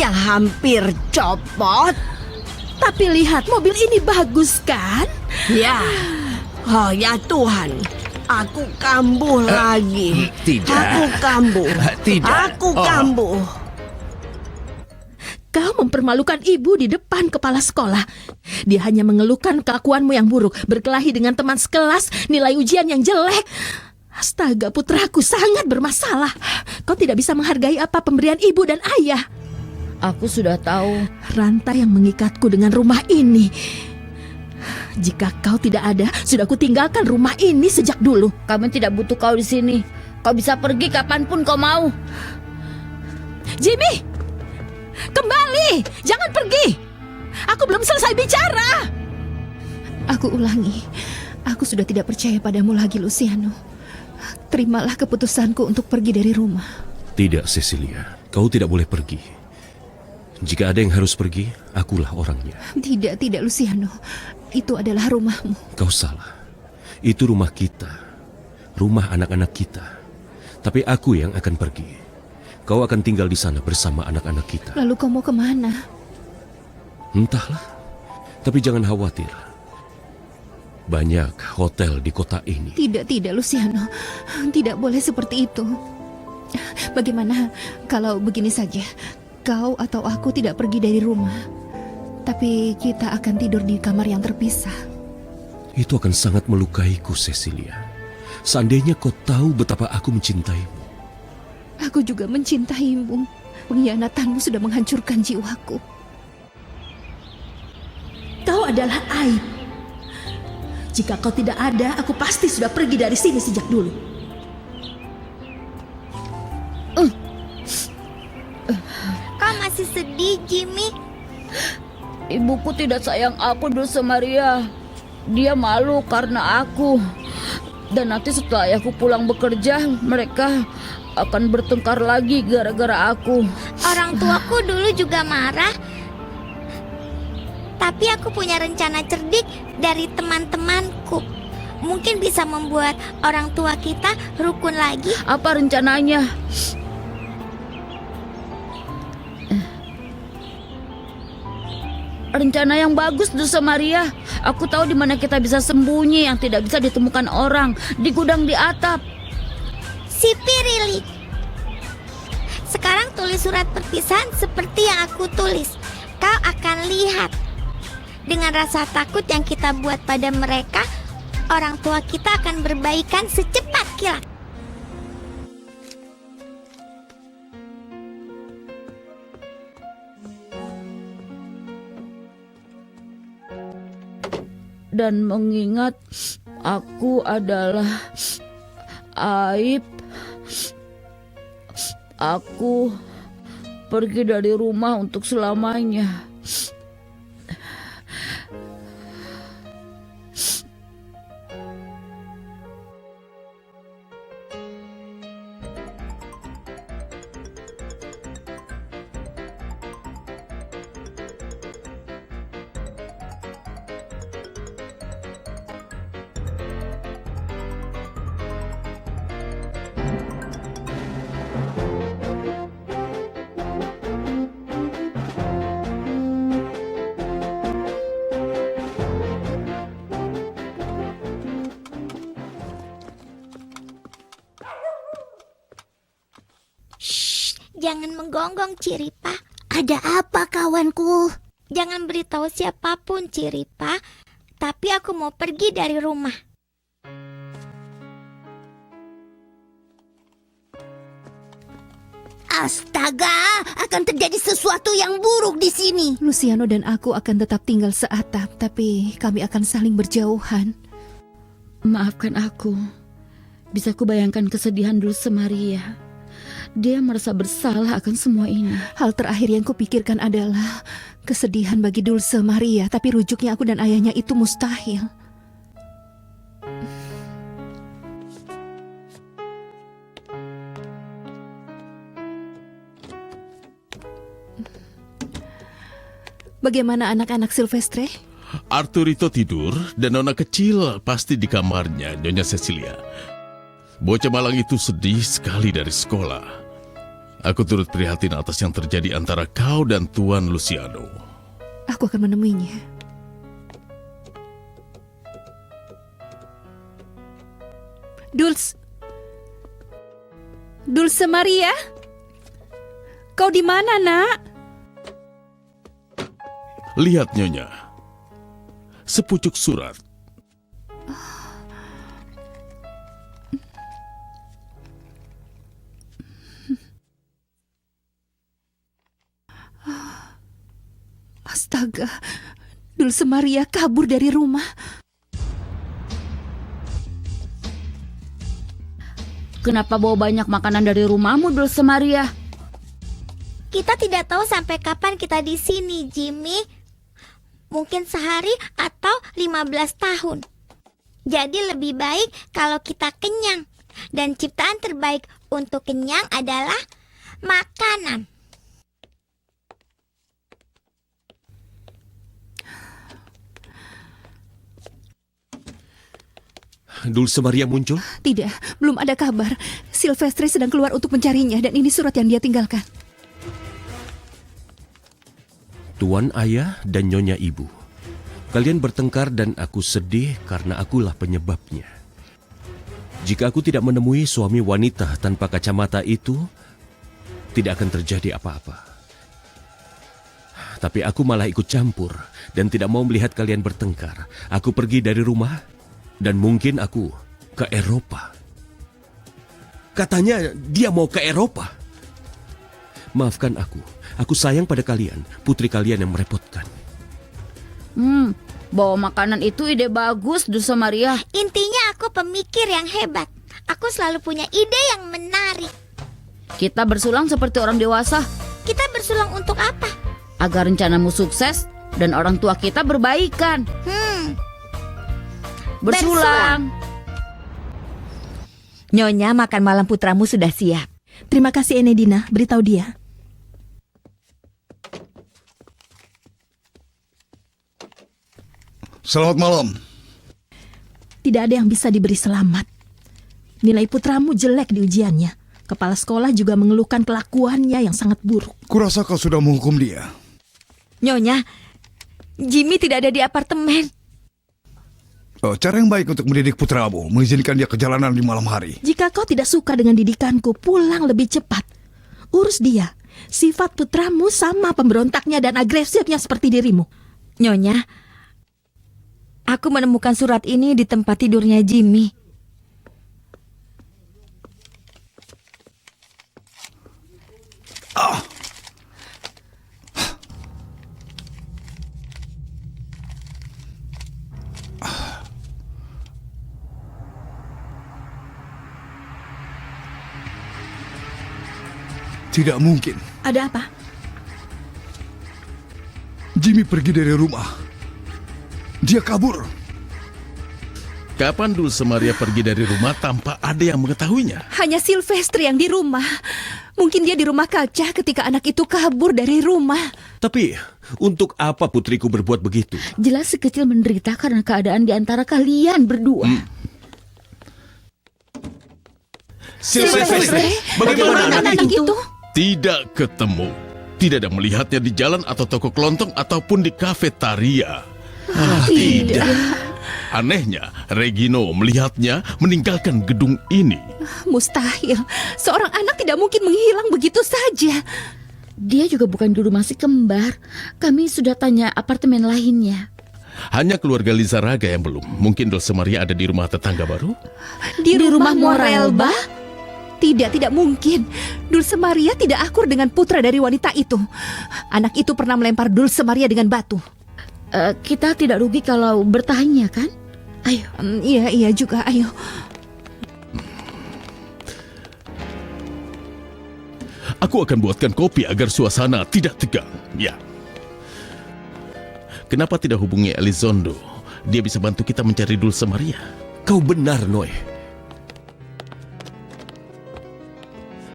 yang hampir copot. Tapi lihat, mobil ini bagus kan? Ya, oh ya Tuhan, aku kambuh lagi. Tidak. Aku kambuh. Tidak. Aku kambuh. Kau mempermalukan ibu di depan kepala sekolah. Dia hanya mengeluhkan kelakuanmu yang buruk, berkelahi dengan teman sekelas, nilai ujian yang jelek. Astaga, putraku sangat bermasalah. Kau tidak bisa menghargai apa pemberian ibu dan ayah. Aku sudah tahu. Rantai yang mengikatku dengan rumah ini. Jika kau tidak ada, sudah kutinggalkan rumah ini sejak dulu. Kami tidak butuh kau di sini. Kau bisa pergi kapanpun kau mau. Jimmy, kembali, jangan pergi. Aku belum selesai bicara. Aku ulangi, aku sudah tidak percaya padamu lagi, Luciano. Terimalah keputusanku untuk pergi dari rumah. Tidak, Cecilia. Kau tidak boleh pergi. Jika ada yang harus pergi, akulah orangnya. Tidak, Luciano. Itu adalah rumahmu. Kau salah. Itu rumah kita. Rumah anak-anak kita. Tapi aku yang akan pergi. Kau akan tinggal di sana bersama anak-anak kita. Lalu kau mau kemana? Entahlah. Tapi jangan khawatir. Banyak hotel di kota ini. Tidak, Luciano. Tidak boleh seperti itu. Bagaimana kalau begini saja? Kau atau aku tidak pergi dari rumah, tapi kita akan tidur di kamar yang terpisah. Itu akan sangat melukaiku, Cecilia. Seandainya kau tahu betapa aku mencintaimu. Aku juga mencintaimu. Pengkhianatanmu sudah menghancurkan jiwaku. Kau adalah aib. Jika kau tidak ada, aku pasti sudah pergi dari sini sejak dulu. Kau masih sedih, Jimmy? Ibuku tidak sayang aku, Dulce Maria. Dia malu karena aku. Dan nanti setelah ayahku pulang bekerja, mereka akan bertengkar lagi gara-gara aku. Orang tuaku dulu juga marah. Tapi aku punya rencana cerdik dari teman-temanku. Mungkin bisa membuat orang tua kita rukun lagi. Apa rencananya? Rencana yang bagus, Dulce Maria. Aku tahu di mana kita bisa sembunyi yang tidak bisa ditemukan orang. Di gudang di atap. Si Pirili. Sekarang tulis surat perpisahan seperti yang aku tulis. Kau akan lihat. Dengan rasa takut yang kita buat pada mereka, orang tua kita akan berbaikan secepat kilat. Dan mengingat aku adalah aib, aku pergi dari rumah untuk selamanya. Jangan menggonggong, Ciripa. Ada apa, kawanku? Jangan beritahu siapapun, Ciripa. Tapi aku mau pergi dari rumah. Astaga, akan terjadi sesuatu yang buruk di sini. Luciano dan aku akan tetap tinggal seatap, tapi kami akan saling berjauhan. Maafkan aku. Bisa kubayangkan kesedihan Dulce Maria. Dia merasa bersalah akan semua ini. Hal terakhir yang kupikirkan adalah kesedihan bagi Dulce Maria, tapi rujuknya aku dan ayahnya itu mustahil. Bagaimana anak-anak Silvestre? Arturito tidur dan nona kecil pasti di kamarnya, Nyonya Cecilia. Bocah malang itu sedih sekali dari sekolah. Aku turut prihatin atas yang terjadi antara kau dan Tuan Luciano. Aku akan menemuinya. Dulce Maria? Kau di mana, Nak? Lihat, Nyonya. Sepucuk surat. Astaga, Dulce Maria kabur dari rumah. Kenapa bawa banyak makanan dari rumahmu, Dulce Maria? Kita tidak tahu sampai kapan kita di sini, Jimmy. Mungkin sehari atau 15 tahun. Jadi lebih baik kalau kita kenyang. Dan ciptaan terbaik untuk kenyang adalah makanan. Dulce Maria muncul? Tidak, belum ada kabar. Silvestre sedang keluar untuk mencarinya dan ini surat yang dia tinggalkan. Tuan ayah dan nyonya ibu, kalian bertengkar dan aku sedih karena akulah penyebabnya. Jika aku tidak menemui suami wanita tanpa kacamata itu, tidak akan terjadi apa-apa. Tapi aku malah ikut campur dan tidak mau melihat kalian bertengkar. Aku pergi dari rumah dan mungkin aku ke Eropa. Katanya dia mau ke Eropa. Maafkan aku sayang pada kalian, putri kalian yang merepotkan. Bawa makanan itu ide bagus, Dulce Maria. Intinya aku pemikir yang hebat. Aku selalu punya ide yang menarik. Kita bersulang seperti orang dewasa. Kita bersulang untuk apa? Agar rencanamu sukses dan orang tua kita berbaikan. Bersulang. Nyonya, makan malam putramu sudah siap. Terima kasih Enedina, beritahu dia. Selamat malam. Tidak ada yang bisa diberi selamat. Nilai putramu jelek di ujiannya. Kepala sekolah juga mengeluhkan kelakuannya yang sangat buruk. Kurasa kau sudah menghukum dia. Nyonya, Jimmy tidak ada di apartemen. Cara yang baik untuk mendidik putramu, mengizinkan dia ke jalanan di malam hari. Jika kau tidak suka dengan didikanku, pulang lebih cepat. Urus dia. Sifat putramu sama pemberontaknya dan agresifnya seperti dirimu. Nyonya, aku menemukan surat ini di tempat tidurnya Jimmy. Tidak mungkin. Ada apa? Jimmy pergi dari rumah. Dia kabur. Kapan Dulce Maria pergi dari rumah tanpa ada yang mengetahuinya? Hanya Silvestre yang di rumah. Mungkin dia di rumah kaca ketika anak itu kabur dari rumah. Tapi, untuk apa putriku berbuat begitu? Jelas si kecil menderita karena keadaan di antara kalian berdua. Silvestre, bagaimana anak itu? Tidak ketemu. Tidak ada melihatnya di jalan atau toko kelontong ataupun di kafetaria. Tidak. Anehnya, Regino melihatnya meninggalkan gedung ini. Mustahil. Seorang anak tidak mungkin menghilang begitu saja. Dia juga bukan di rumah si kembar. Kami sudah tanya apartemen lainnya. Hanya keluarga Lizaraga yang belum. Mungkin Dulce Maria ada di rumah tetangga baru? Di rumah Morelba? Tidak mungkin. Dulce Maria tidak akur dengan putra dari wanita itu. Anak itu pernah melempar Dulce Maria dengan batu. Kita tidak rugi kalau bertanya, kan? Ayo. Iya juga, ayo. Aku akan buatkan kopi agar suasana tidak tegang. Ya. Kenapa tidak hubungi Elizondo? Dia bisa bantu kita mencari Dulce Maria. Kau benar, Noe.